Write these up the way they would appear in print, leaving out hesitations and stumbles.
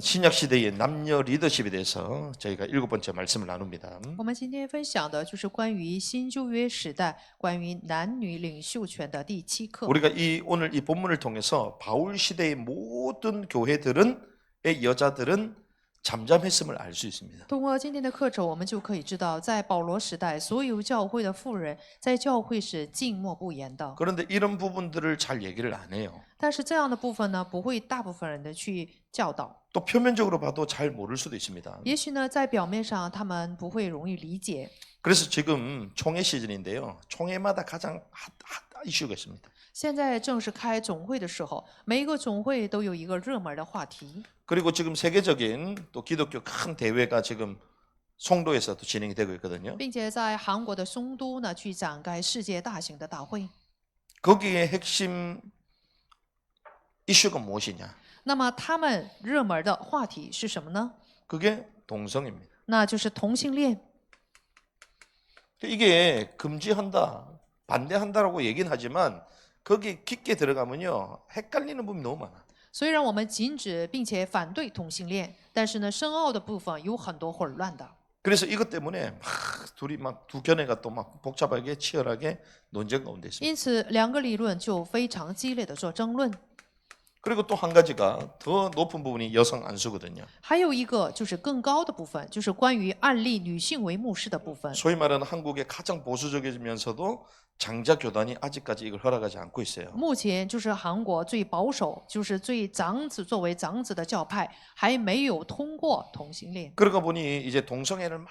신약 시대의 남녀 리더십에 대해서 저희가 7번째 말씀을 나눕니다. 我们今天分享的就是关于新旧约时代关于男女领袖权的第7课。 우리가 오늘 이 본문을 통해서 바울 시대의 모든 교회들은 여자들은 잠잠했음을 알 수 있습니다. 通过今天的课程，我们就可以知道，在保罗时代，所有教会的妇人在教会是静默不言的。 그런데 이런 부분들을 잘 얘기를 안 해요. 但是这样的部分呢，不会大部分人的去教导。 또 표면적으로 봐도 잘 모를 수도 있습니다. 也许呢，在表面上他们不会容易理解。 그래서 지금 총회 시즌인데요. 총회마다 가장 핫 이슈가 있습니다. 现在正是开总会的时候，每一个总会都有一个热门的话题。 그리고 지금 세계적인 또 기독교 큰 대회가 지금 송도에서도 진행이 되고 있거든요. 并且在韩国的松都呢，去展开世界大型的大会。 거기에 핵심 이슈가 무엇이냐? 那么他们热门的话题是什么呢？ 그게 동성입니다. 那就是同性恋。 이게 금지한다, 반대한다라고 얘기는 하지만 거기 깊게 들어가면요 헷갈리는 부분이 너무 많아. 虽然我们禁止并且反对同性恋，但是呢，深奥的部分有很多混乱的。 그래서 이것 때문에 둘이 막 두 견해가 또 막 복잡하게 치열하게 논쟁 가운데 있습니다. 因此，两个理论就非常激烈的做争论。 그리고 또 한 가지가 더 높은 부분이 여성 안수거든요. 还有一个就是更高的部分，就是关于案例女性为牧师的部分。 소위 말하는 한국의 가장 보수적이면서도 장자 교단이 아직까지 이걸 허락하지 않고 있어요. 目前就是韩国最保守，就是最长子作为长子的教派，还没有通过同性恋。 그러다 보니 이제 동성애를 막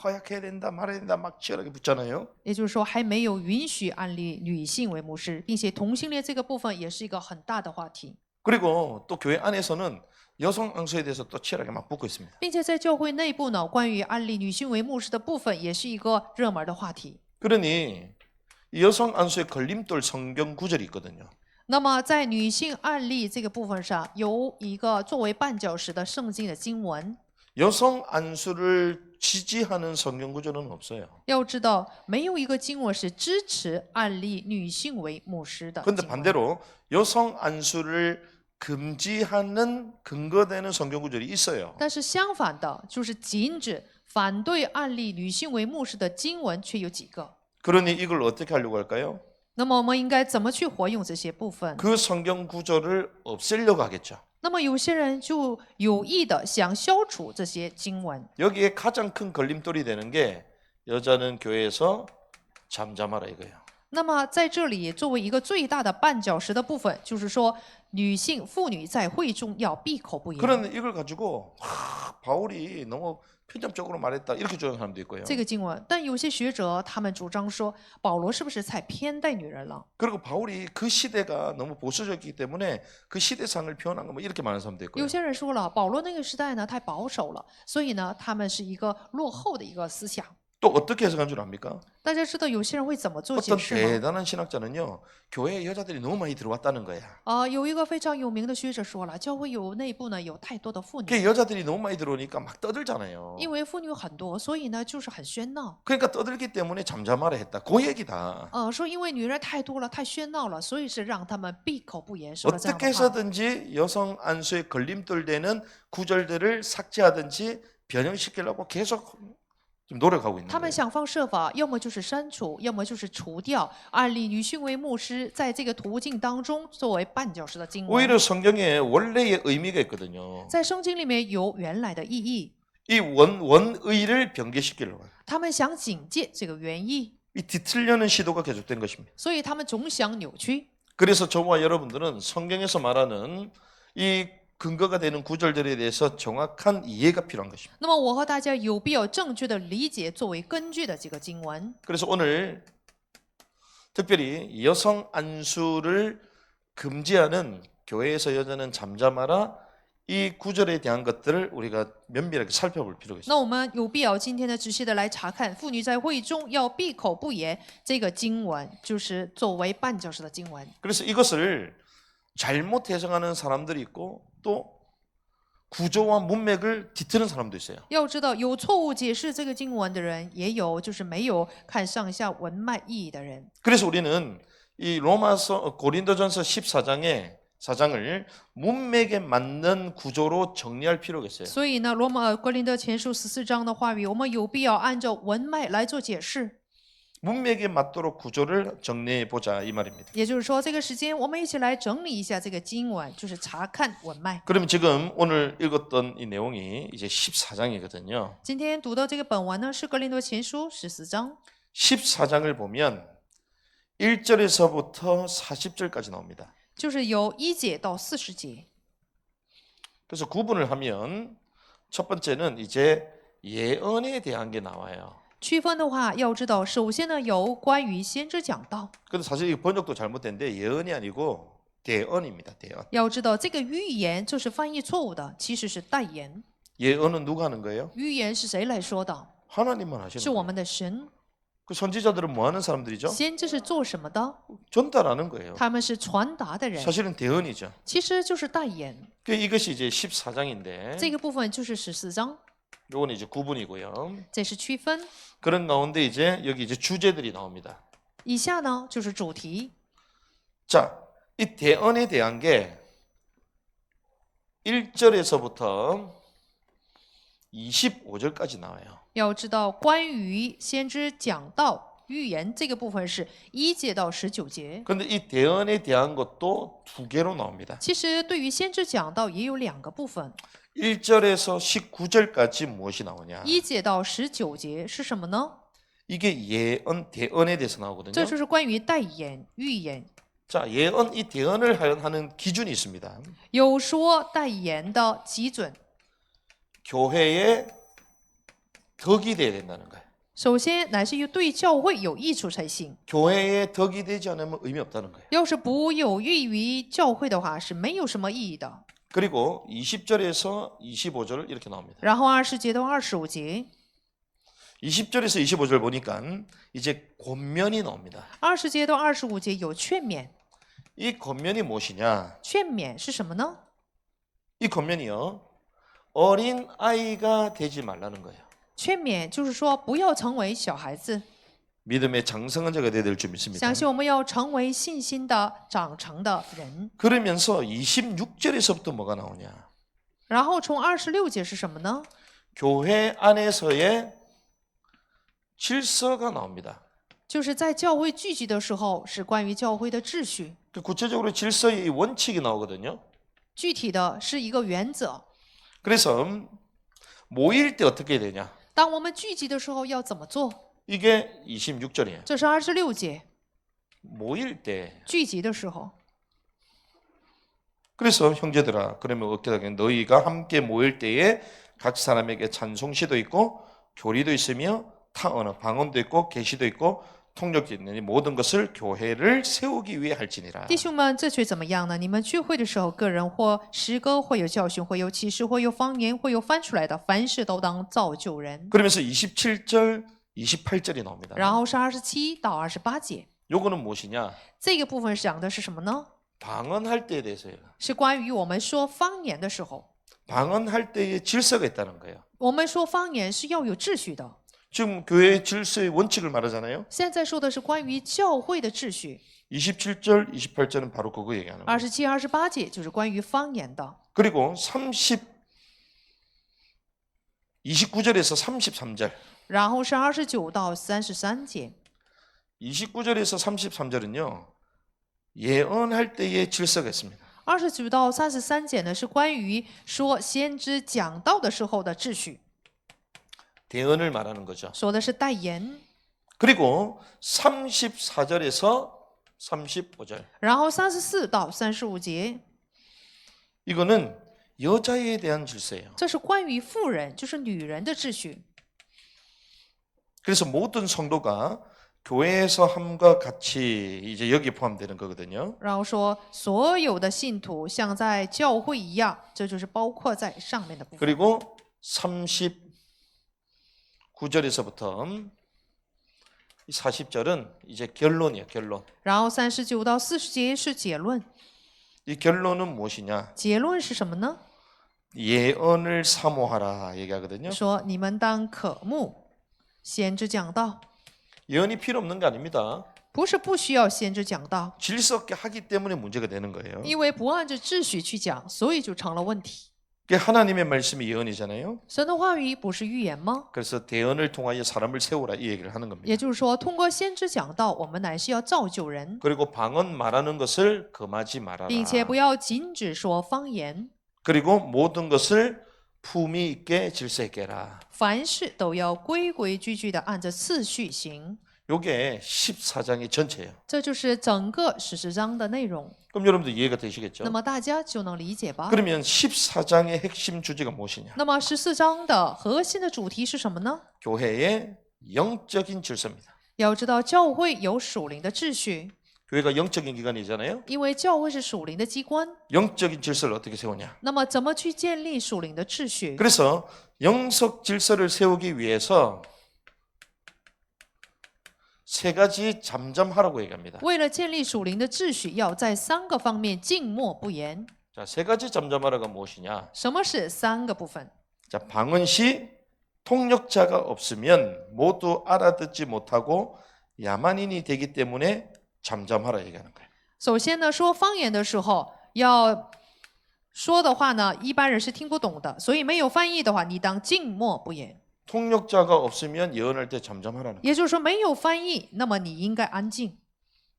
허약해야 된다 말해야 된다 막 치열하게 붙잖아요. 也就是说，还没有允许案例女性为牧师，并且同性恋这个部分也是一个很大的话题。 그리고 또 교회 안에서는 여성 안수에 대해서 또 치열하게 막 붙고 있습니다. 并且在教会内部呢，关于案例女性为牧师的部分也是一个热门的话题。 그러니 이 여성 안수의 걸림돌 성경 구절이 있거든요. 那么在女性案例这个部分上，有一个作为绊脚石的圣经的经文。 여성 안수를 지지하는 성경 구절은 없어요. 要知道，没有一个经文是支持案例女性为牧师的经 그런데 文。 반대로 여성 안수를 금지하는 근거되는 성경 구절이 있어요. 但是相反的，就是禁止反对案例女性为牧师的经文却有几个。 그러니 이걸 어떻게 하려고 할까요? 那么我们应该怎么去活用这些部分？ 그 성경 구절을 없애려고 하겠죠. 那么有些人就有意的想消除这些经文。 여기에 가장 큰 걸림돌이 되는 게 여자는 교회에서 잠잠하라 이거예요. 那么在这里，作为一个最大的绊脚石的部分，就是说妇女在会中要闭口不言。 그런데 이걸 가지고 바울이 너무 편협적으로 말했다 이렇게 주장하는 사람도 있고요. 这个经文，但有些学者他们主张说，保罗是不是太偏待女人了？ 그리고 바울이 그 시대가 너무 보수적이기 때문에 그 시대상을 표현한 거 뭐 이렇게 말하는 사람도 있고요. 有些人说了，保罗那个时代呢太保守了，所以呢他们是一个落后的一个思想。 또 어떻게 해석한 줄 압니까? 大家知道有些人会怎么做解 어떤 释吗？ 대단한 신학자는요 교회에 여자들이 너무 많이 들어왔다는 거야. 有一个非常有名的学者说了，教会内部呢有太多的妇女， 그 여자들이 너무 많이 들어오니까 막 떠들잖아요. 因为妇女很多，所以呢就是很喧闹。 그러니까 떠들기 때문에 잠잠하라 했다. 그 얘기다. 说因为女人太多了，太喧闹了，所以是让他们闭口不言，说了这样 어떻게 的话。 해서든지 여성 안수에 걸림돌 되는 구절들을 삭제하든지 변형시키려고 계속 좀 노력하고 있는 他们 거예요. 想方设法，要么就是删除，要么就是除掉案例女性为牧师在这个途径当中作为绊脚石的经文。 오히려 성경에 원래의 의미가 있거든요. 在圣经里面有原来的意义， 이 원의를 변개시키려고 해요. 他们想警戒这个原意， 이 뒤틀려는 시도가 계속된 것입니다. 所以他们总想扭曲。 그래서 저와 여러분들은 성경에서 말하는 이 근거가 되는 구절들에 대해서 정확한 이해가 필요한 것입니다. 那么我和大家有必要正确的理解作为根据的这个经文。 그래서 오늘 특별히 여성 안수를 금지하는 교회에서 여자는 잠잠하라 이 구절에 대한 것들을 우리가 면밀하게 살펴볼 필요가 있습니다. 那我们有必要今天呢仔细的来查看妇女在会中要闭口不言这个经文，就是作为绊脚石的经文。 그래서 이것을 잘못 해석하는 사람들이 있고 또 구조와 문맥을 뒤트는 사람도 있어요. 要知道，有错误解释这个经文的人，也有就是没有看上下文脉意义的人。 그래서 우리는 이 고린도전서 14장에 4장을 문맥에 맞는 구조로 정리할 필요가 있어요. 所以呢，哥林多前书14章的话语，我们有必要按照文脉来做解释。 문맥에 맞도록 구조를 정리해 보자 이 말입니다. 也就是说，这个时间我们一起来整理一下这个经文，就是查看文脉。 그러면 지금 오늘 읽었던 이 내용이 이제 14장이거든요. 今天读到这个本文呢，是哥林多前书14章。 14장을 보면 1절에서부터 40절까지 나옵니다. 就是由1节到40节。 그래서 구분을 하면 첫 번째는 이제 예언에 대한 게 나와요. 区分的话，要知道，首先呢，有关于先知讲道。 근데 사실 이 번역도 잘못된데 예언이 아니고 대언입니다. 대언. 要知道，这个预言就是翻译错误的，其实是代言。 예언은 누가 하는 거예요? 预言是谁来说的？ 하나님만 하시는 是我 거예요. 们的神。 그 선지자들은 뭐 하는 사람들이죠? 先知是做什么的？ 전달하는 거예요. 他们是传达的人， 사실은 대언이죠. 其实就是代言。 그 이것이 이제 14장인데 这个部分就是14章， 요건 이제 구분이고요. 这是区分。 그런 가운데 이제 여기 이제 주제들이 나옵니다. 以下呢就是主题。 자, 이 대언에 대한 게 1절에서부터 25절까지 나와요. 要知道，关于先知讲道预言这个部分是1节到19节。 그런데 이 대언에 대한 것도 두 개로 나옵니다. 其实对于先知讲道也有2个部分， 1절에서 19절까지 무엇이 나오냐? 1节到19节是什么呢？ 이게 예언, 대언에 대해서 나오거든요. 这就是关于代言、预言。 자, 예언, 이 대언을 하는 기준이 있습니다. 有说代言的基准， 교회에 덕이 돼야 된다는 거예요. 首先乃是要对教会有益处才行。 교회에 덕이 되지 않으면 의미 없다는 거예요. 要是不有益于教会的话，是没有什么意义的。 그리고 20절에서 25절 이렇게 나옵니다. 然后20节到25节， 20절에서 25절 보니까 이제 권면이 나옵니다. 20节到25节有劝勉。 이 권면이 무엇이냐? 劝勉是什么呢？ 이 권면이요. 어린 아이가 되지 말라는 거예요. 劝勉就是说，不要成为小孩子， 믿음의 장성한 자가 되야 될 줄 믿습니다. 相信我们要成为信心的长成的人。 그러면서 26절에서부터 뭐가 나오냐? 然后从26节是什么呢？ 교회 안에서의 질서가 나옵니다. 就是在教会聚集的时候，是关于教会的秩序。 그 구체적으로 질서의 이 원칙이 나오거든요. 具体的是一个原则。 그래서 모일 때 어떻게 해야 되냐? 当我们聚集的时候要怎么做？ 이게 26절이에요. 这是26节， 모일 때. 聚集的时候。 그래서 형제들아, 그러면 어떻게 하겠냐? 너희가 함께 모일 때에 각 사람에게 찬송시도 있고 교리도 있으며 타 언어, 방언도 있고 계시도 있고 통역도 있느니 모든 것을 교회를 세우기 위해 할지니라. 弟兄们，这却怎么样呢？你们聚会的时候，个人或诗歌，会有教训，会有启示，会有方言，会有翻出来的，凡事都当造就人。 그러면서 27절, 28절이 나옵니다. 然后是27到28节， 요거는 무엇이냐? 这个部分讲的是什么呢？ 방언할 때에 대해서요. 是关于我们说方言的时候， 방언할 때에 질서가 있다는 거예요. 我们说方言是要有秩序的。 지금 교회의 질서의 원칙을 말하잖아요. 现在说的是关于教会的秩序， 27절, 28절은 바로 그거 얘기하는 거예요. 27、28节就是关于方言的。 그리고 29절에서 33절. 然后是29到33节， 29절에서 33절은요. 예언할 때의 질서가 있습니다. 29到33节呢是关于说先知讲道的时候的秩序， 대언을 말하는 거죠. 说的是代言。 그리고 34절에서 35절. 然后34到35节， 이거는 여자에 대한 질서예요. 这是关于妇人，就是女人的秩序。 그래서 모든 성도가 교회에서 함과 같이 이제 여기 포함되는 거거든요. 然后说所有的信徒像在教会一样，这就是包括在上面的部分。 그리고 39절에서부터 40절은 이제 결론이에요. 결론. 然后39到40节是结论， 이 결론은 무엇이냐? 结论是什么呢？ 예언을 사모하라 얘기하거든요. 说你们当渴慕先知讲道， 예언이 필요 없는 게 아닙니다. 不是不需要先知讲道， 질서 없게 하기 때문에 문제가 되는 거예요. 因为不按着秩序去讲，所以就成了问题。 그게 하나님의 말씀이 예언이잖아요. 神的话语不是预言吗？ 그래서 대언을 통하여 사람을 세우라 이 얘기를 하는 겁니다. 也就是说，通过先知讲道，我们乃是要造就人， 그리고 방언 말하는 것을 금하지 말아라. 并且不要禁止说方言， 그리고 모든 것을 품위 있게 질서 있게 해라. 凡事都要规规矩矩的按着次序行。 요게 14장의 전체예요. 这就是整个14章的内容。 그럼 여러분들 이해가 되시겠죠? 那么大家就能理解吧？ 그러면 14장의 핵심 주제가 무엇이냐? 那么14章的核心的主题是什么呢？ 교회의 영적인 질서입니다. 要知道，教会有属灵的秩序， 교회가 영적인 기관이잖아요. 因为教会是属灵的机关。 영적인 질서를 어떻게 세우냐? 那么，怎么去建立属灵的秩序？ 그래서 영적 질서를 세우기 위해서 세 가지 잠잠하라고 얘기합니다. 为了建立属灵的秩序，要在3个方面静默不言。 자, 세 가지 잠잠하라가 무엇이냐? 什么是3个部分？ 자, 방언 시 통역자가 없으면 모두 알아듣지 못하고 야만인이 되기 때문에 잠잠하라 얘기하는 거예요. 首先呢，说方言的时候，要说的话呢，一般人是听不懂的，所以没有翻译的话，你当静默不言。 통역자가 없으면 예언할 때 잠잠하라는 거예요. 也就是说，没有翻译，那么你应该安静。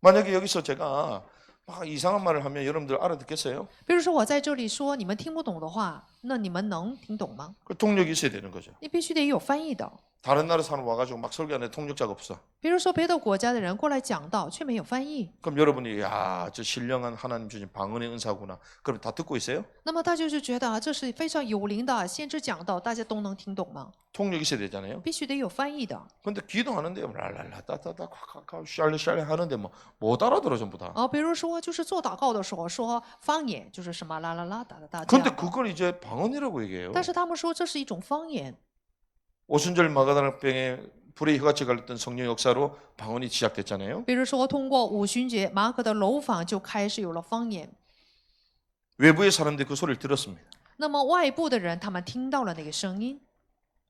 만약에 여기서 제가 막 이상한 말을 하면 여러분들 알아듣겠어요? 比如说我在这里说你们听不懂的话，那你们能听懂吗？ 그 통역이 있어야 되는 거죠. 你必须得有翻译的。 다른 나라 사람 와가지고 막 설교하는데 통역자가 없어. 比如说别的国家的人过来讲道，却没有翻译， 그럼 여러분이 야, 저 신령한 하나님 주신 방언의 은사구나. 그럼 다 듣고 있어요? 那么大家就觉得这是非常有灵的先知讲道，大家都能听懂吗？ 통역이 있어야 되잖아요. 必须得有翻译的。 근데 기도하는데 랄랄라 따따따 콱콱콱 샬레샬레 하는데 뭐 못 알아들어 전부 다. 比如说就是做祷告的时候说方言，就是什么啦啦啦哒哒哒这 근데 样的。 그걸 이제 방언이라고 얘기해요. 但是他们说这是一种方言。 오순절 마가다락병에 불의 혀같이 갈렸던 성령 역사로 방언이 시작됐잖아요. 比如说通过五旬节，马可的楼房就开始有了方言。 외부의 사람들이 그 소리를 들었습니다. 那么外部的人他们听到了那个声音，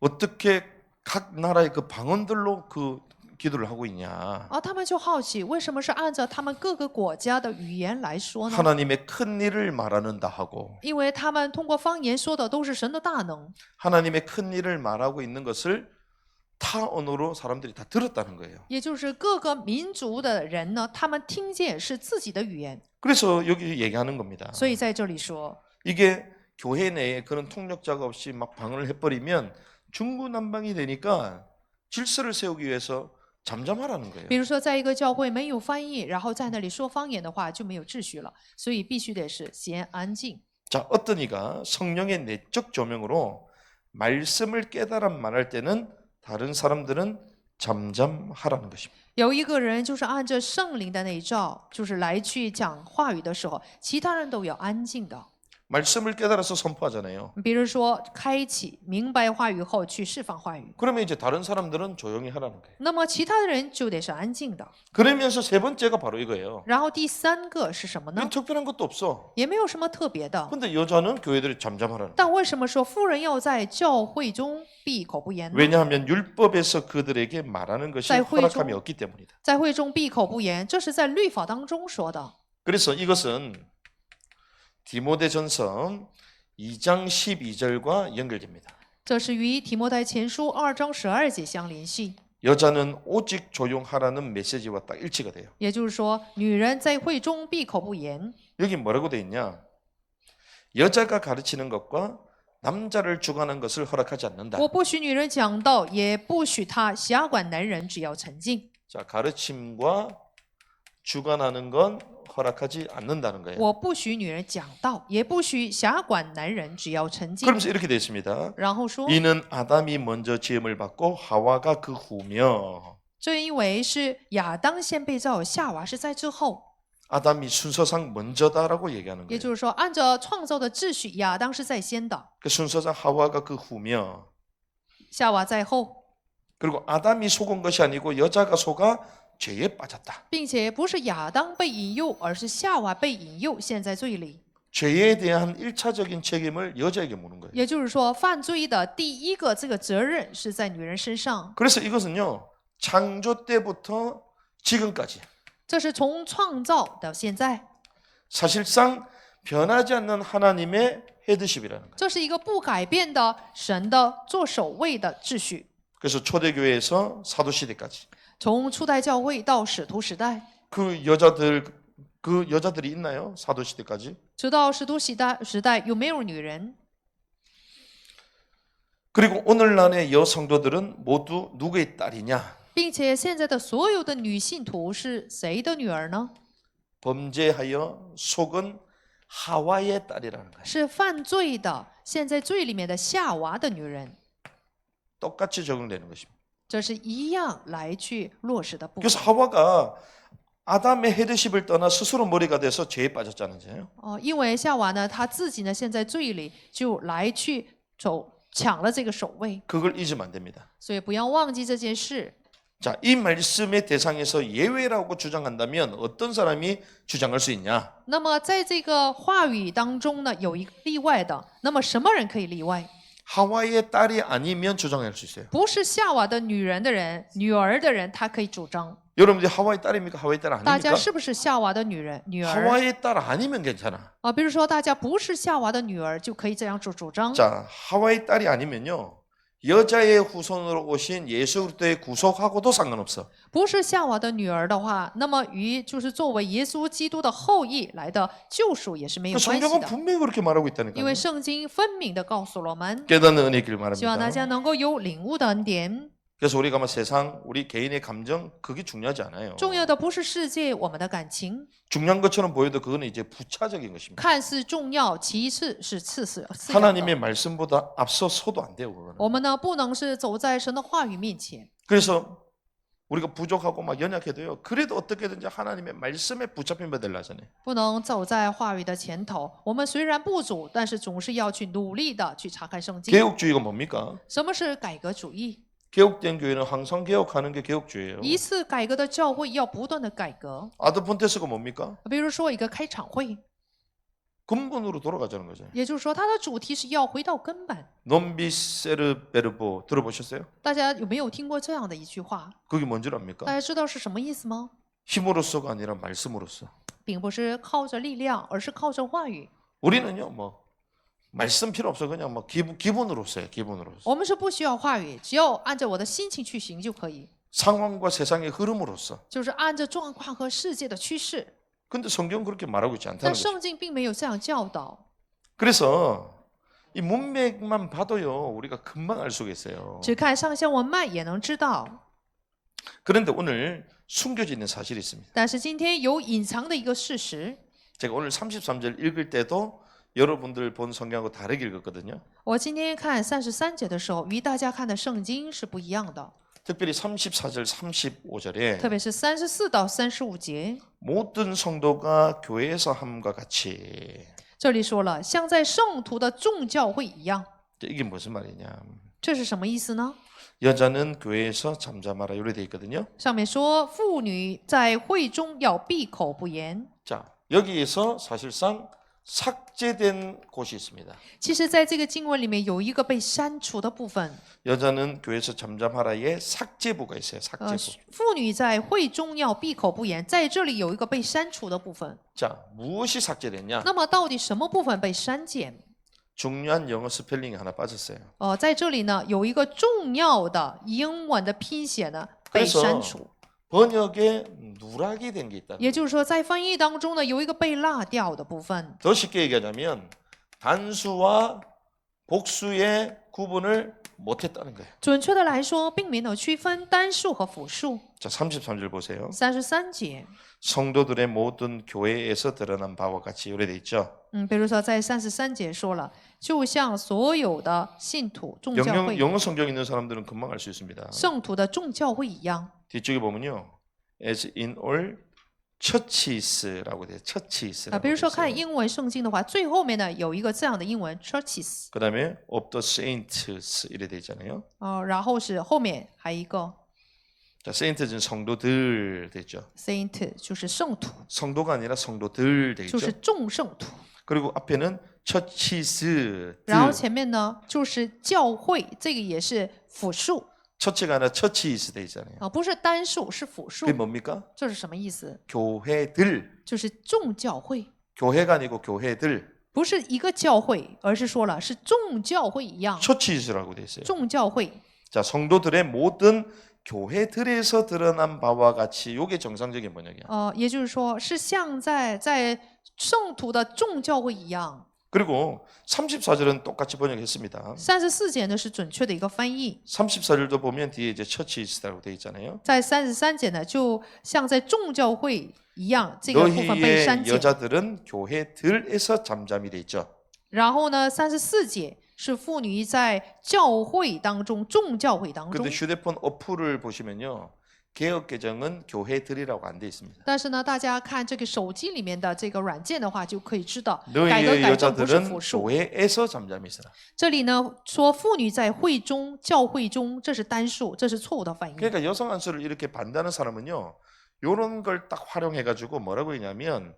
어떻게 각 나라의 그 방언들로 그 기도를 하고 있냐? 他们就好奇为什么是按照他们各个国家的语言来说呢？ 하나님의 큰 일을 말하는다 하고 因为他们通过方言说的都是神的大能， 하나님의 큰 일을 말하고 있는 것을 타 언어로 사람들이 다 들었다는 거예요. 也就是各个民族的人呢，他们听见是自己的语言， 그래서 여기 얘기하는 겁니다. 所以在这里说， 이게 교회 내에 그런 통역자가 없이 막 방언을 해버리면 중구난방이 되니까 질서를 세우기 위해서 잠잠하라는 거예요. 比如说在一个教会没有翻译，然后在那里说方言的话，就没有秩序了，所以必须得是先安静。 자, 어떤 이가 성령의 내적 조명으로 말씀을 깨달아 말할 때는 다른 사람들은 잠잠하라는 것입니다. 有一个人就是按着圣灵的那一照，就是来去讲话语的时候，其他人都要安静的。 말씀을 깨달아서 선포하잖아요. 比如说开启明白话语后去释放话语， 그러면 이제 다른 사람들은 조용히 하라는 거예요. 那么其他的人就得是安静的。 그러면서 세 번째가 바로 이거예요. 然后第3个是什么呢 이건 ？ 특별한 것도 없어. 也没有什么特别的。 근데 여자는 교회들이 잠잠하라는 거예요. 但为什么说妇人要在教会中闭口不言呢？ 왜냐하면 율법에서 그들에게 말하는 것이 자, 회중. 허락함이 없기 때문이다. 在会中闭口不言，这是在律法当中说的。 그래서 이것은 디모데전서 2장 12절과 연결됩니다. 这是与提摩太前书2章12节相联系。 여자는 오직 조용하라는 메시지와 딱 일치가 돼요. 也就是说，女人在会中闭口不言。 여기 뭐라고 돼 있냐? 여자가 가르치는 것과 남자를 주관한 것을 허락하지 않는다. 我不许女人讲道，也不许她辖管男人，只要沉静。 자, 가르침과 주관하는 건 허락하지 않는다는 거예요. 我不许女人讲道，也不许辖管男人，只要沉静。 그러면서 이렇게 되어 있습니다. 然后说， 이는 아담이 먼저 지음을 받고 하와가 그 후며 这因为是亚当先被造，夏娃是在之后。 아담이 순서상 먼저다라고 얘기하는 也 거예요. 就是说，按照创造的秩序，亚当是在先的， 그 순서상 하와가 그 후며 夏娃在后， 그리고 아담이 속은 것이 아니고 여자가 속아 죄에 빠졌다. 并且不是亚当被引诱，而是夏娃被引诱，陷在罪里。 죄에 대한 1차적인 책임을 여자에게 묻는 거예요. 也就是说，犯罪的第一个这个责任是在女人身上。 그래서 이것은요. 창조 때부터 지금까지 这是从创造到现在， 사실상 변하지 않는 하나님의 헤드십이라는 거예요. 这是一个不改变的神的做首位的秩序。 그래서 초대교회에서 사도시대까지 从初代教会到使徒时代， 그 여자들이 있나요? 사도시대까지? 直到使徒时代有没有女人？ 그리고 오늘날의 여성도들은 모두 누구의 딸이냐? 并且现在的所有的女信徒是谁的女儿呢？ 범죄하여 속은 하와의 딸이라는 거예요. 是犯罪的，陷在罪里面的夏娃的女人。 똑같이 적용되는 것입니다. 这是一样来去落实的部分。 그래서 하와가 아담의 헤드십을 떠나 스스로 머리가 돼서 죄에 빠졌잖아요. 因为夏娃呢，她自己呢陷在罪里，就来去抢了这个首位， 그걸 잊으면 안 됩니다. 所以不要忘记这件事。 자, 이 말씀의 대상에서 예외라고 주장한다면 어떤 사람이 주장할 수 있냐? 那么在这个话语当中呢，有一个例外的。那么什么人可以例外？ 하와의 딸이 아니면 주장할 수 있어요. 不是夏娃的女儿的人，他可以主张。 여러분들이 하와의 딸입니까? 하와의 딸 大家 아닙니까? 是不是夏娃的女儿？ 하와의 딸 아니면 괜찮아. 比如说大家不是夏娃的女儿，就可以这样主张。 자, 하와의 딸이 아니면요. 여자의 후손으로 오신 예수 그리스도의 구속하고도 상관없어. 不是夏娃的女儿的话，那么就是作为耶稣基督的后裔来的救赎也是没有 그 关系 성경은 的， 분명히 그렇게 말하고 因 있다니까요. 为圣经分明的告诉了我们， 깨닫는 은혜 길 希望大 말합니다. 家能够有领悟的恩典。 그래서 우리가 뭐 세상, 우리 개인의 감정 그게 중요하지 않아요. 重要的不是世界，我们的感情 중요한 것처럼 보여도 그거는 이제 부차적인 것입니다. 看似重要，其次是次要 하나님의 的。 말씀보다 앞서서도 안 돼요. 그거는. 我们呢，不能是走在神的话语面前。 그래서 우리가 부족하고 막 연약해도요. 그래도 어떻게든지 하나님의 말씀에 붙잡힌 바 되려 하잖아요. 不能走在话语的前头。我们虽然不足，但是总是要去努力的去查看圣经。 개혁주의가 뭡니까? 什么是改革主义？ 개혁된 교회는 항상 개혁하는 게 개혁주의예요. 一次改革的教会要不断的改革。 아드폰테스가 뭡니까? 比如说一个开场会， 근본으로 돌아가자는 거죠. 也就是说它的主题是要回到根本。 논비세르베르보 들어보셨어요? 大家有没有听过这样的一句话？ 그게 뭔지 大 압니까? 家知道是什么意思吗？ 힘으로서가 아니라 말씀으로서. 并不是靠着力量，而是靠着话语。 우리는요, 뭐 말씀 필요 없어. 그냥 뭐 기분으로서요. 기분으로서. 我们是不需要话语，只要按照我的心情去行就可以， 상황과 세상의 흐름으로서. 就是按照状况和世界的趋势。 근데 성경은 그렇게 말하고 있지 但 않다는 거죠. 圣经并没有这样教导。 그래서 이 문맥만 봐도요, 우리가 금방 알 수가 있어요. 只看上下文脉也能知道。 그런데 오늘 숨겨져 있는 사실이 있습니다. 但是今天有隐藏的一个事实， 제가 오늘 33절 읽을 때도 여러분들 본 성경하고 다르게 읽었거든요. 我今天看33节的时候，与大家看的圣经是不一样的。 특별히 34절, 35절에 特别是34到35节， 모든 성도가 교회에서 함과 같이. 这里说了，像在圣徒的众教会一样， 이게 무슨 말이냐? 这是什么意思呢？ 여자는 교회에서 잠잠하라 이렇게 돼 있거든요. 上面说，妇女在会中要闭口不言。 자, 여기에서 사실상 삭제된 곳이 있습니다. 其实，在这个经文里面有一个被删除的部分。 여자는 교회에서 잠잠하라의 삭제부가 있어요. 삭제부. 妇女在会中要闭口不言，在这里有一个被删除的部分。 자, 무엇이 삭제됐냐? 那么，到底什么部分被删减？ 중요한 영어 스펠링이 하나 빠졌어요. 在这里呢，有一个重要的英文的拼写呢被 그래서 删除。 번역에 누락이 된 게 있다. 也就是说，在翻译当中呢，有一个被落掉的部分。 더 쉽게 얘기하자면 단수와 복수의 구분을 못했다는 거예요. 准确的来说，并没有区分单数和复数。 자, 33절 보세요. 33节， 성도들의 모든 교회에서 드러난 바와 같이 요래돼 있죠. 比如说在33节说了，就像所有的信徒众教会、 영어 성경 있는 사람들은 금방 알 수 있습니다. 圣徒的众教会一样。 뒤쪽에 보면요. as in all churches라고 돼요. churches. 比如说看英文圣经的话，最后面呢有一个这样的英文 churches， 그다음에 of the saints 이래 돼 있잖아요. 然后是后面还一个 자, saints는 성도들 되죠. saint， 就是圣徒， 성도가 아니라 성도들 就 되겠죠. 是众圣徒。 그리고 앞에는 churches. 然后前面呢就是教会，这个也是复数。 처치가 아니라 처치이스 돼 있잖아요. 啊，不是单数，是复数 그게 。 뭡니까? 这是什么意思？ 교회들. 就是众教会， 교회가 아니고 교회들. 不是一个教会，而是说了是众教会一样， 처치이스라고 돼 있어요. 众教会。 자, 성도들의 모든 교회들에서 드러난 바와 같이 이게 정상적인 번역이야. 也就是说是像在圣徒的众教会一样。 그리고 34절은 똑같이 번역했습니다. 34节呢是准确的一个翻译， 34절도 보면 뒤에 이제 처치이스라고 돼 있잖아요. 在33节呢就像在众教会一样，这个部分被 너희의 删减。 여자들은 교회들에서 잠잠이 돼 있죠. 然后呢，34节是妇女在教会当中，众教会当中 근데 。 휴대폰 어플을 보시면요. 개혁 개정은 교회들이라고 안 돼 있습니다. 但是呢，大家看这个手机里面的这个软件的话，就可以知道改革 너희의 改正不是 여자들은 复数。 교회에서 잠잠히 있어라. 这里呢说妇女在会中、教会中，这是单数，这是错误的翻译。 그러니까 여성 안수를 이렇게 반대하는 사람은요. 요런 걸 딱 활용해 가지고 뭐라고 했냐면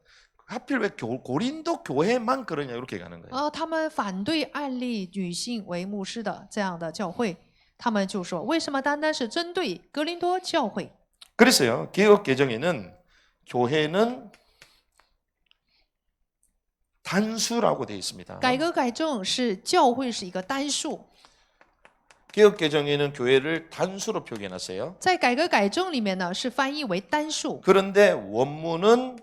하필 왜 고린도 교회만 그러냐 이렇게 가는 거예요. 他们反对案例女性为牧师的这样的教会，他们就说为什么单单是针对哥林多教会？ 그래서요. 개혁 개정에는 교회는 단수라고 되어 있습니다. 改革改正是教会是一个单数， 개혁 개정에는 교회를 단수로 표기해놨어요. 在改革改正里面呢是翻译为单数， 그런데 원문은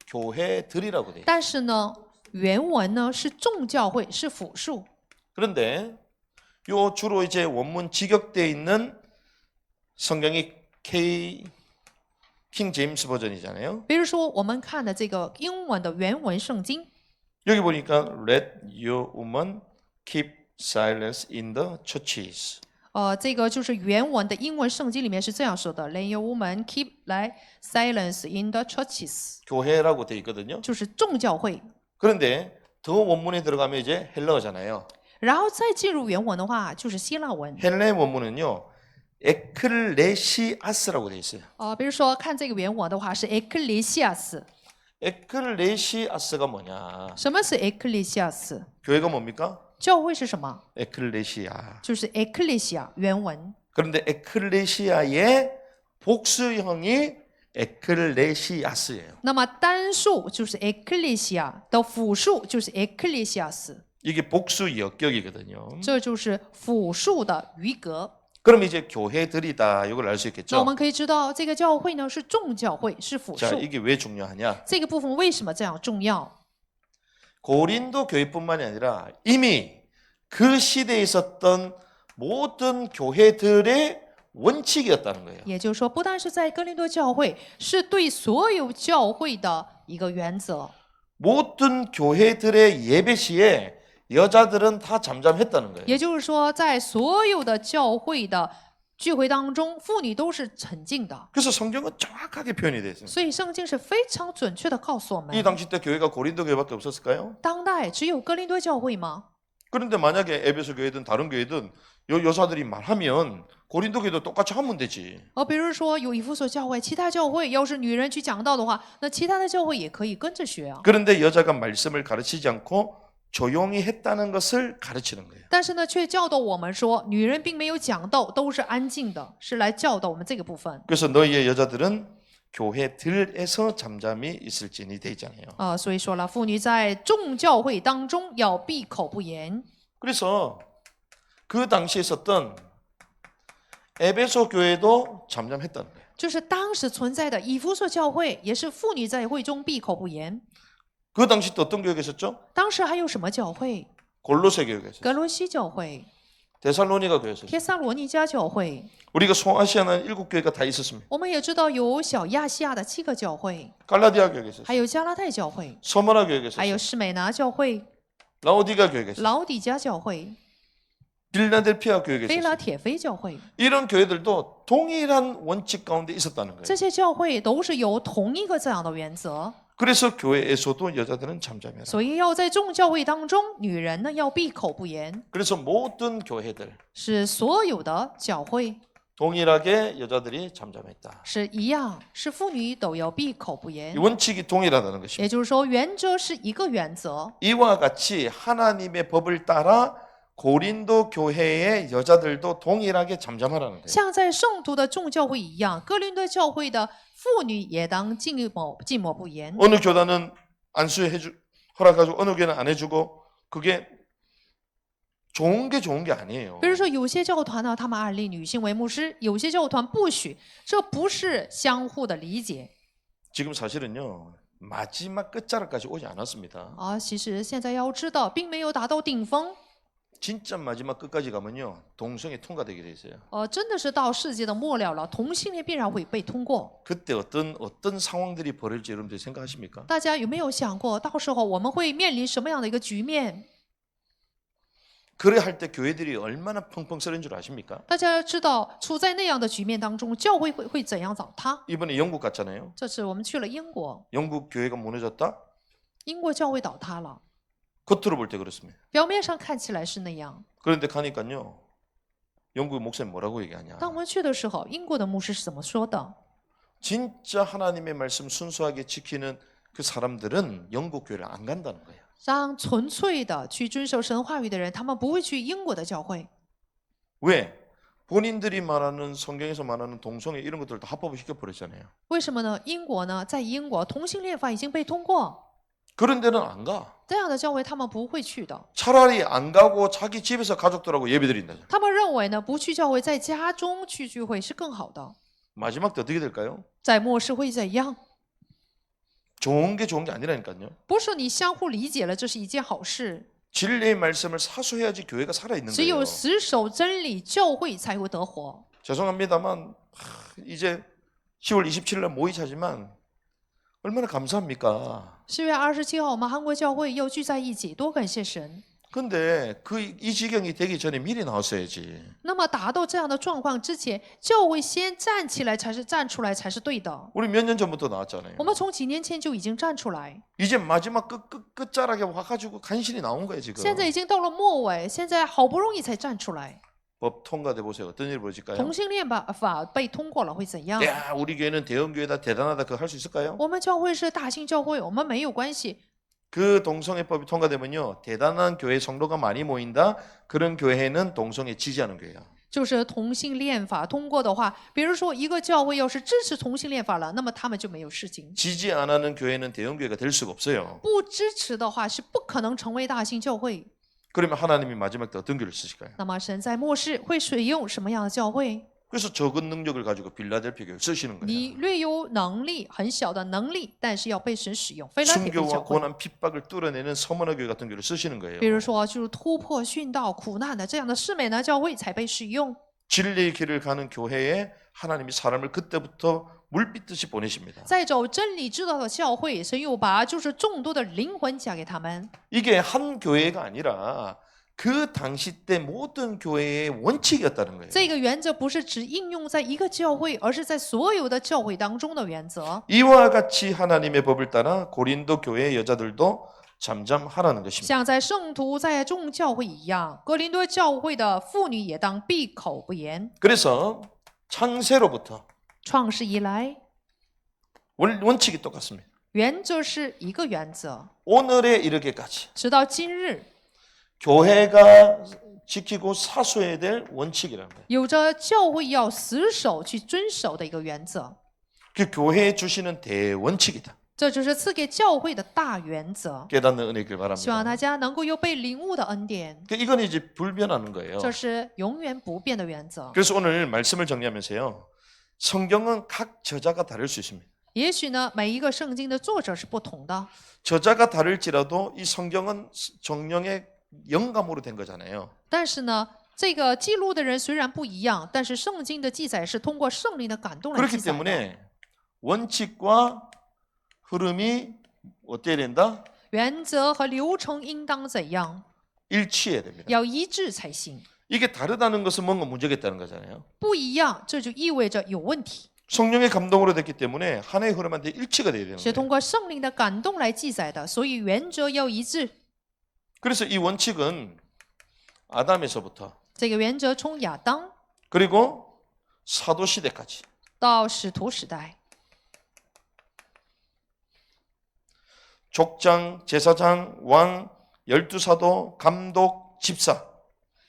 교회들이라고 돼 있어요. 但是呢原文呢是众教会，是复数。 그런데 요 주로 이제 원문 직역되어 있는 성경이 킹 제임스 버전이잖아요. 比如说我们看的这个英文的原文圣经， 여기 보니까 let your woman keep silence in the churches. 这个就是原文的英文圣经里面是这样说的 ：Let your woman keep like silence in the churches， 교회라고 돼 있거든요. 就是众教会。 그런데 더 원문에 들어가면 이제 헬라어잖아요. 然后再进入原文的话，就是希腊文。 헬라의 원문은요. 에클레시아스라고 돼 있어요. 比如说看这个原文的话是 ecclesias， 에클레시아스가 뭐냐? 什么是 ecclesias？ 교회가 뭡니까? 教会是什么？ 에클레시아. 就是 ecclesia 原文。 그런데 에클레시아의 복수형이 에클레시아스예요. 那么单数就是 ecclesia 的复数就是 ecclesias， 이게 복수 역격이거든요. 这就是复数的余格。 그럼 이제 교회들이다. 이걸 알 수 那我 있겠죠? 们可以知道，这个教会呢是众教会，是复 자, 数。 이게 왜 중요하냐? 这个部分为什么这样重要？ 고린도 교회뿐만이 아니라 이미 그 시대에 있었던 모든 교회들의 원칙이었다는 거예요. 也就是说，不单是在哥林多教会，是对所有教会的一个原则。 모든 교회들의 예배 시에 여자들은 다 잠잠했다는 거예요. 也就是说，在所有的教会的聚会当中，妇女都是沉静的。 그래서 성경은 정확하게 표현이 되어 있습니다. 所以圣经是非常准确的告诉我 이 们， 당시 때 교회가 고린도 교회밖에 없었을까요? 当代只有哥林多教会吗？ 그런데 만약에 에베소 교회든 다른 교회든 여자들이 말하면 고린도 교회도 똑같이 하면 되지. 比如说有以弗所教会，其他教会要是女人去讲道的话，那其他的教会也可以跟着学啊。 그런데 여자가 말씀을 가르치지 않고 조용히 했다는 것을 가르치는 거예요. 但是呢，却教导我们说，女人并没有讲道，都是安静的，是来教导我们这个部分。 그래서 너희의 여자들은 교회들에서 잠잠히 있을지니 돼 있잖아요. 所以说了，妇女在众教会当中要闭口不言。 그래서 그 당시에 있었던 에베소 교회도 잠잠했다는 거예요. 就是当时存在的以弗所教会，也是妇女在会中闭口不言。 그 당시 또 어떤 교회가 있었죠? 当时还有什么教会？ 골로새 교회가 있었어요. 格罗西教会、 데살로니가 교회가 있었어요. 帖撒罗尼迦教会。 우리가 소아시아는 7교회가 다 있었습니다. 我们也知道有小亚细亚的7个教会， 갈라디아 교회가 있었어요. 还有加拉太教会， 서머나 교회가 还有 있었어요. 士美拿教会、 라오디가 교회가 있었어요. 老底嘉教会、 빌라델피아 교회가 菲拉 있었어요. 铁菲教会。 이런 교회들도 동일한 원칙 가운데 있었다는 거예요. 这些教会都是有同一个这样的原则， 그래서 교회에서도 여자들은 잠잠해라. 所以要在众教会当中，女人呢要闭口不言， 그래서 모든 교회들 是所有的教会 동일하게 여자들이 잠잠했다. 是一样，是妇女都要闭口不言 이 。 원칙이 동일하다는 것입니다. 也就是说，原则是一个原则， 이와 같이 하나님의 법을 따라 고린도 교회의 여자들도 동일하게 잠잠하라는 거예요. 像在圣徒的众教会一样，哥林多教会的妇女也当静默不言。 어느 교단은 허락하고 어느 교회는 안 해주고 그게 좋은 게 아니에요. 比如说，有些教团呢，他们暗立女性为牧师；有些教团不许，这不是相互的理解 지금 사실은요 마지막 끝자락까지 오지 않았습니다. 啊。其实现在要知道，并没有达到顶峰， 진짜 마지막 끝까지 가면요 동성애 통과되게 돼 있어요. 真的是到世界的末了了，同性恋必然会被通过。 그때 어떤 상황들이 벌어질지 여러분들 생각하십니까? 大家有没有想过，到时候我们会面临什么样的一个局面？ 그래 할 때 교회들이 얼마나 펑펑 쓰는 줄 아십니까? 大家知道，处在那样的局面当中，教会会怎样倒塌？ 이번에 영국 갔잖아요. 这次我们去了英国， 영국 교회가 무너졌다? 英国教会倒塌了， 겉으로 볼 때 그렇습니다. 表面上看起来是那样， 그런데 가니까요 영국 목사님 뭐라고 얘기하냐? 当我们去的时候，英国的牧师是怎么说的？ 진짜 하나님의 말씀 순수하게 지키는 그 사람들은 영국 교회를 안 간다는 거예요. 让纯粹的去遵守神话语的人，他们不会去英国的教会。 왜? 본인들이 말하는 성경에서 말하는 동성애 이런 것들 다 합법을 시켜버렸잖아요. 为什么呢？英国呢，在英国同性恋法已经被通过， 그런 데는 안 가. 这样的教会他们不会去的。 차라리 안 가고 자기 집에서 가족들하고 예배드린다. 他们认为呢，不去教会，在家中去聚会是更好的。 마지막 때 어떻게 될까요? 在末世会怎样？ 좋은 게 아니라니까요. 不是你相互理解了，这是一件好事。 진리의 말씀을 사수해야지 교회가 살아있는 只有 거예요. 死守真理，教会才会得活。 죄송합니다만 이제 10월 27일 날 모이자지만 얼마나 감사합니까? 10月27号，我们韩国教会又聚在一起，多感谢神。 근데 이 지경이 되기 전에 미리 나왔어야지. 那么达到这样的状况之前，教会先站起来，站出来才是对的。 우리 몇 년 전부터 나왔잖아요. 我们从几年前就已经站出来， 이제 마지막 끝자락에 와가지고 간신히 나온 거예요 지금. 现在已经到了末尾，现在好不容易才站出来。 법 통과돼 보세요. 어떤 일이 벌어질까요? 同性恋法被通过了会怎样？ 야, 우리 교회는 대형 교회다 대단하다 그거 할 수 있을까요? 我们教会是大型教会，我们没有关系。 그 동성애법이 통과되면요 대단한 교회 성도가 많이 모인다 그런 교회는 동성애 지지하는 교회야. 就是同性恋法通过的话，比如说一个教会要是支持同性恋法了，那么他们就没有事情； 지지 안 하는 교회는 대형 교회가 될 수가 없어요. 不支持的话，是不可能成为大型教会。 그러면 하나님이 마지막 때 어떤 교회를 쓰실까요? 那么神在末世会使用什么样的教会？ 그래서 적은 능력을 가지고 빌라델피아 교회를 쓰시는 你 거예요. 略有能力，很小的能力，但是要被神使用。菲拉铁的 순교와 教会， 고난 핍박을 뚫어내는 서머너 교회 같은 교회를 쓰시는 거예요. 比如说就是突破殉道苦难的这样的士美拿教会才被使用。 진리의 길을 가는 교회에 하나님이 사람을 그때부터 물빛듯이 보내십니다. 在走真理之道的教会，神又把就是众多的灵魂加给他们。 이게 한 교회가 아니라 그 당시 때 모든 교회의 원칙이었다는 거예요. 这个原则不是只应用在一个教会，而是在所有的教会当中的原则。 이와 같이 하나님의 법을 따라 고린도 교회의 여자들도 잠잠하라는 것입니다. 像在圣徒在众教会一样，哥林多教会的妇女也当闭口不言。 그래서 창세로부터 创世以来， 원칙이 똑같습니다. 原则是一个原则， 오늘에 이르기까지 直到今日， 교회가 지키고 사수해야 될 원칙이라는 거예요. 有着教会要死守去遵守的一个原则。 그 교회에 주시는 대원칙이다. 这就是赐给教会的大原则。 깨닫는 은혜길 希望 바랍니다. 大家能够有被领悟的恩典， 이건 이제 불변하는 거예요. 这是永远不变的原则。 그래서 오늘 말씀을 정리하면서요. 성경은 각 저자가 다를 수 있습니다. 也许呢，每一个圣经的作者是不同的， 저자가 다를지라도 이 성경은 정령의 영감으로 된 거잖아요. 但是呢，这个记录的人虽然不一样，但是圣经的记载是通过圣灵的感动来 그렇기 记载的。 때문에 원칙과 흐름이 어때야 된다? 原则和流程应当怎样？ 일치해야 됩니다. 要一致才行。 이게 다르다는 것은 뭔가 문제가 있다는 거잖아요. 不一样，这就意味着有问题， 성령의 감동으로 됐기 때문에 하나의 흐름한테 일치가 돼야 되는 是通 거예요. 过圣灵的感动来记载的，所以原则要一致。 그래서 이 원칙은 아담에서부터 这个原则从亚当 그리고 사도 시대까지 到使徒时代， 족장, 제사장, 왕, 12사도, 감독, 집사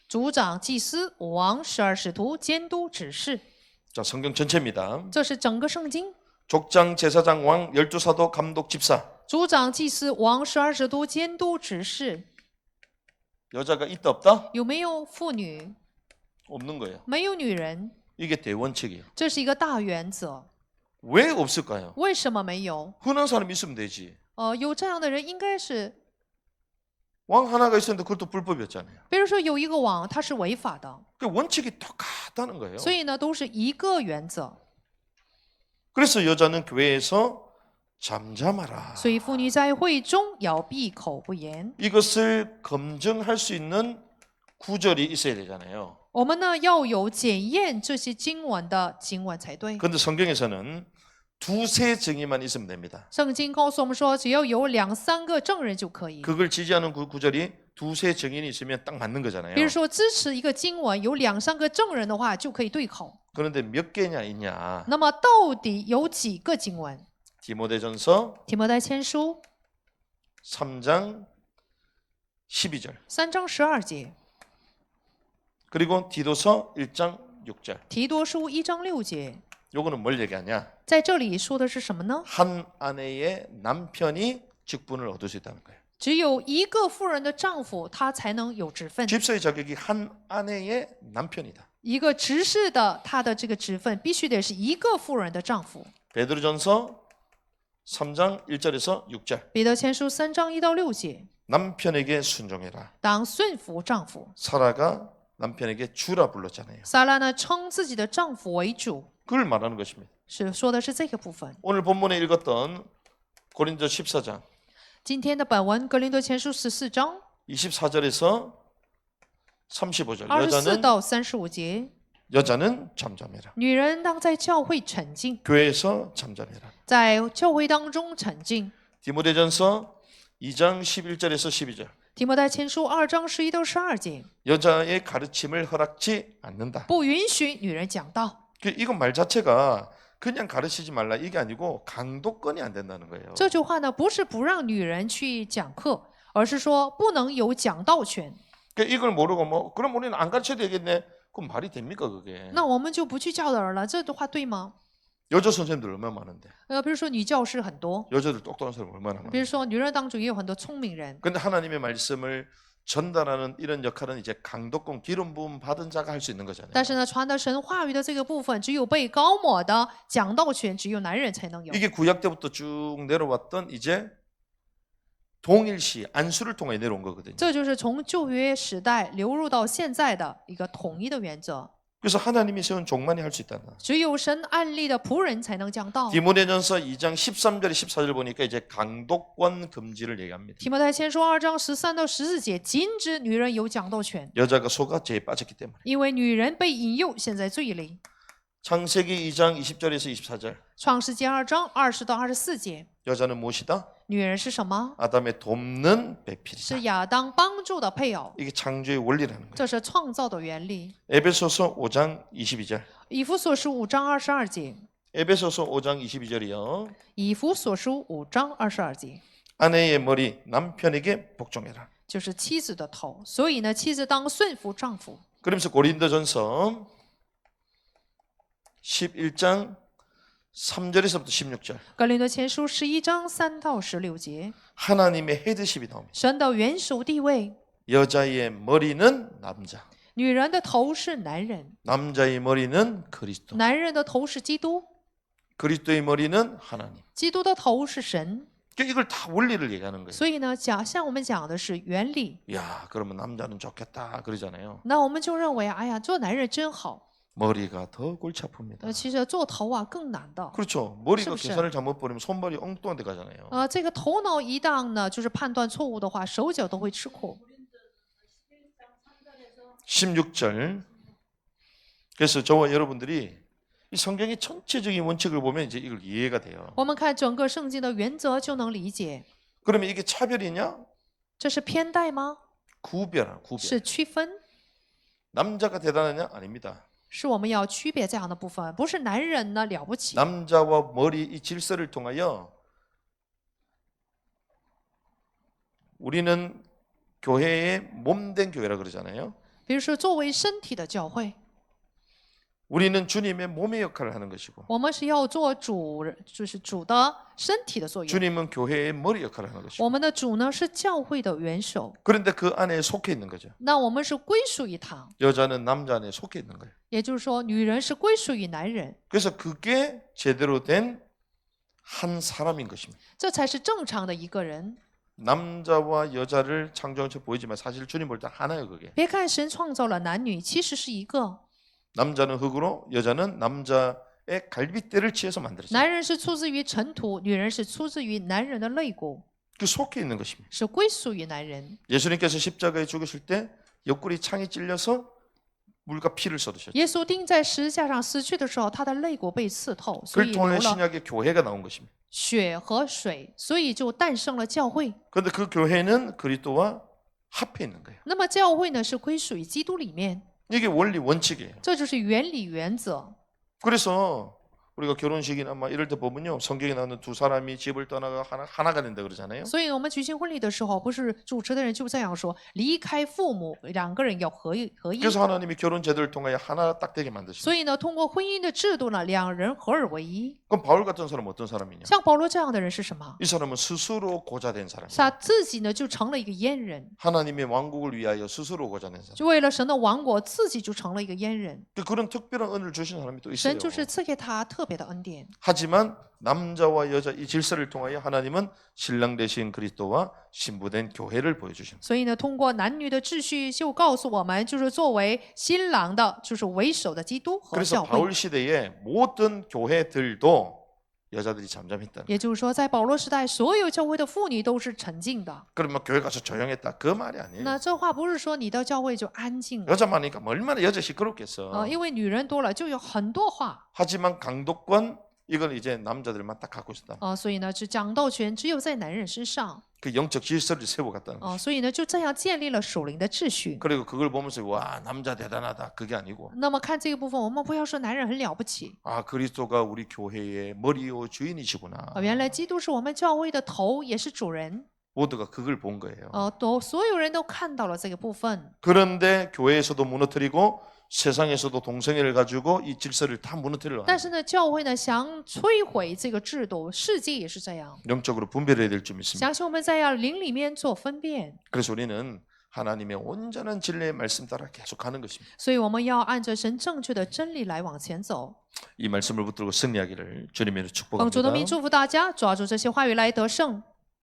族长、祭司、王、12使徒、监督、执事， 자, 성경 전체입니다. 这是整个圣经。 족장, 제사장, 왕, 12사도, 감독, 집사. 族长、祭司、王、12使徒、监督、执事， 여자가 있다 없다? 有没有妇女？ 없는 거예요. 没有女人， 이게 대원칙이에요. 这是一个大原则。 왜 없을까요? 为什么没有？ 흔한 사람 있으면 되지. 有这样的人应该是， 왕 하나가 있었는데 그것도 불법이었잖아요. 比如说有一个王，他是违法的， 그 원칙이 똑같다는 거예요. 所以呢都是一个原则。 그래서 여자는 교회에서 잠잠하라. 所以妇女在会中要闭口不言。 이것을 검증할 수 있는 구절이 있어야 되잖아요. 我们呢要有检验这些经文的经文才对。 그런데 성경에서는 두세 증인만 있으면 됩니다. 圣经告诉我们说，只要有2、3个证人就可以。 그걸 지지하는 구절이 두세 증인이 있으면 딱 맞는 거잖아요. 比如说支持一个经文有2、3个证人的话，就可以对口。 그런데 몇 개냐 있냐? 那么到底有几个经文？ 디모데전서 提摩太前书 3장 12절 3章12节， 그리고 디도서 1장 6절. 提多书1章6节， 요거는 뭘 얘기하냐? 在这里说的是什么呢？ 한 아내의 남편이 직분을 얻을 수 있다는 거예요. 只有一个妇人的丈夫，他才能有职分。 집사의 자격이 한 아내의 남편이다. 一个执事的，他的这个职分必须得是一个妇人的丈夫。 베드로전서 3장 1절에서 6절. 彼得前书3章1到6节， 남편에게 순종해라. 当顺服丈夫。 사라가 남편에게 주라 불렀잖아요. 撒拉呢称自己的丈夫为主， 그걸 말하는 것입니다. 是说的是这个部分。 오늘 본문에 읽었던 고린도 14장 今天的本文，格林多前书14章 24절에서 35절. 24到35节， 여자는 잠잠해라. 女人当在教会沉静， 교회에서 잠잠해라. 在教会当中沉静。 디모데전서 2장 11절에서 12절. 提摩太前书2章11到12节， 여자의 가르침을 허락지 않는다. 不允许女人讲道。 이건 말 자체가 그냥 가르치지 말라 이게 아니고 강도권이 안 된다는 거예요. 这句话呢，不是不让女人去讲课，而是说不能有讲道权。 이걸 모르고 뭐 그럼 우리는 안 가르쳐야 되겠네. 그럼 말이 됩니까 그게? 那我们就不去教导人了，这句话对吗？ 여자 선생님들 얼마나 많은데. 比如说女教师很多， 여자들 똑똑한 사람 얼마나 比 많은데. 如说女人当中也有很多聪明人。 근데 하나님의 말씀을 전달하는 이런 역할은 이제 강도권 기름 부음 받은 자가 할 수 있는 거잖아요. 但是呢，传达神话语的这个部分，只有被高抹的讲道权，只有男人才能有。 이게 구약 때부터 쭉 내려왔던 이제 동일시 안수를 통해 내려온 거거든요. 这就是从旧约时代流入到现在的一个统一的原则。 그래서 하나님이 세운 종만이 할 수 있다. 只有神案例的仆人才能讲道。 디모데전서 2장 13절에 14절 보니까 이제 강도권 금지를 얘기합니다. 提摩太前书2章13到14节，禁止女人有讲道权， 여자가 속아 죄에 빠졌기 때문에. 因为女人被引诱，陷在罪里。 창세기 2장 20절에서 24절. 创世纪2章20到24节， 여자는 무엇이다? 女人是什么？ 아담의 돕는 是 배필이다. 亚当帮助的配偶， 이게 창조의 원리라는 거예요. 这是创造的原理。 에베소서 5장 22절. 以弗所书5章22节， 에베소서 5장 22절이요. 以弗所书5章22节， 아내의 머리 남편에게 복종해라. 就是妻子的头。所以呢，妻子当顺服丈夫。 그러면서 고린도전서 11장 3절에서부터 16절. 格林多前书11章3到16节， 하나님의 헤드십이 나옵니다. 神的元首地位， 여자의 머리는 남자, 女人的头是男人， 남자의 머리는 그리스도, 男人的头是基督， 그리스도의 머리는 하나님. 基督的头是神。 이걸 다 원리를 얘기하는 거예요. 所以呢，像我们讲的是原理， 야, 그러면 남자는 좋겠다 그러잖아요. 那我们就认为，哎呀，做男人真好。 머리가 더 골치 아픕니다. 其实做头啊更难的。 그렇죠. 머리가 是不是？ 계산을 잘못 버리면 손발이 엉뚱한 데 가잖아요. 这个头脑一旦呢，就是判断错误的话，手脚都会吃苦。 16절. 그래서 저와 여러분들이 이 성경의 전체적인 원칙을 보면 이제 이걸 이해가 돼요. 我们看整个圣经的原则就能理解， 그러면 이게 차별이냐? 这是偏待吗？ 구별. 是区分， 남자가 대단하냐? 아닙니다. 是我们要区别这样的部分，不是男人呢了不起。 남자와 머리 이 질서를 통하여 우리는 교회의 몸된 교회라 그러잖아요. 比如说，作为身体的教会， 우리는 주님의 몸의 역할을 하는 것이고 我们是要做主，就是主的身体的作用。 주님은 교회의 머리 역할을 하는 것이고 我们的主呢是教会的元首， 그런데 그 안에 속해 있는 거죠. 那我们是归属于他， 여자는 남자 안에 속해 있는 거예요. 也就是说，女人是归属于男人， 그래서 그게 제대로 된 한 사람인 것입니다. 这才是正常的一个人。 남자와 여자를 창조한 척 보이지만 사실 주님 볼 때 하나예요. 그게 别看神创造了男女，其实是一个。 남자는 흙으로 여자는 남자의 갈빗대를 취해서 만들었어요. 男人是出自于尘土，女人是出自于男人的肋骨， 그 속해 있는 것입니다. 是归属于男人。 예수님께서 십자가에 죽으실 때 옆구리 창이 찔려서 물과 피를 쏟으셨죠. 耶稣钉在十字架上死去的时候，他的肋骨被刺透，所 그걸 以流 통해 了 신약의 교회가 나온 것입니다. 血和水，所以就诞生了教会。 그런데 그 교회는 그리스도와 합해 있는 거예요. 那么教会呢，是归属于基督里面， 이게 원리 원칙이에요. 这就是原理原则。 그래서 우리가 결혼식이나 막 이럴 때 보면요, 성경에 나오는 두 사람이 집을 떠나가 하나가 된다 그러잖아요. 所以我们举行婚礼的时候，不是主持的人就这样说：离开父母，两个人要合一。 그래서 하나님이 결혼 제도를 통하여 하나 딱 되게 만드셨어요. 所以呢，通过婚姻的制度呢，两人合二为一。 그럼 바울 같은 사람은 어떤 사람이냐? 像保罗这样的人是什么？ 이 사람은 스스로 고자 된 是 사람이에요. 他自己呢就成了一个阉人， 하나님의 왕국을 위하여 스스로 고자 된 사람. 就为了神的王国，自己就成了一个阉人。 그런 특별한 은혜를 주신 사람이 또 있어요. 神就是赐给他特别的恩典。 하지만 남자와 여자 이 질서를 통하여 하나님은 신랑 되신 그리스도와 신부된 교회를 보여주십니다. 所以呢，通过男女的秩序，就告诉我们，就是作为新郎的，就是为首的基督和 그래서 教会。 바울 시대에 모든 교회들도 여자들이 잠잠했다. 也就是说，在保罗时代，所有教会的妇女都是沉静的。 그러면 교회 가서 조용했다 그 말이 아니에요. 那这话不是说你到教会就安静了， 여자 많으니까 얼마나 여자 시끄럽겠어. 因为女人多了就有很多话 하지만 강독권 이건 이제 남자들만 딱 갖고 있었다. 所以呢，这讲道权只有在男人身上 그 영적 질서를 세워갔다는 거죠. 所以呢，就这样建立了属灵的秩序。 그리고 그걸 보면서 와 남자 대단하다 그게 아니고 那么看这个部分，我们不要说男人很了不起 아 그리스도가 우리 교회의 머리요 주인이시구나. 原来基督是我们教会的头，也是主人。 모두가 그걸 본 거예요. 都所有人都看到了这个部分。 그런데 교회에서도 무너뜨리고 세상에서도 동성애를 가지고 이 질서를 다 무너뜨리려 但 하는 是呢，教会呢想摧毁这个制度，世界也是这样。 영적으로 분별해야 될 점이 있습니다. 相信我们在要灵里面做分辨， 그래서 우리는 하나님의 온전한 진리의 말씀 따라 계속 가는 것입니다. 所以我们要按着神正确的真理来往前走。 이 말씀을 붙들고 승리하기를 주님의 이름으로 奉主的名 축복합니다. 祝福大家，抓住这些话语来得胜。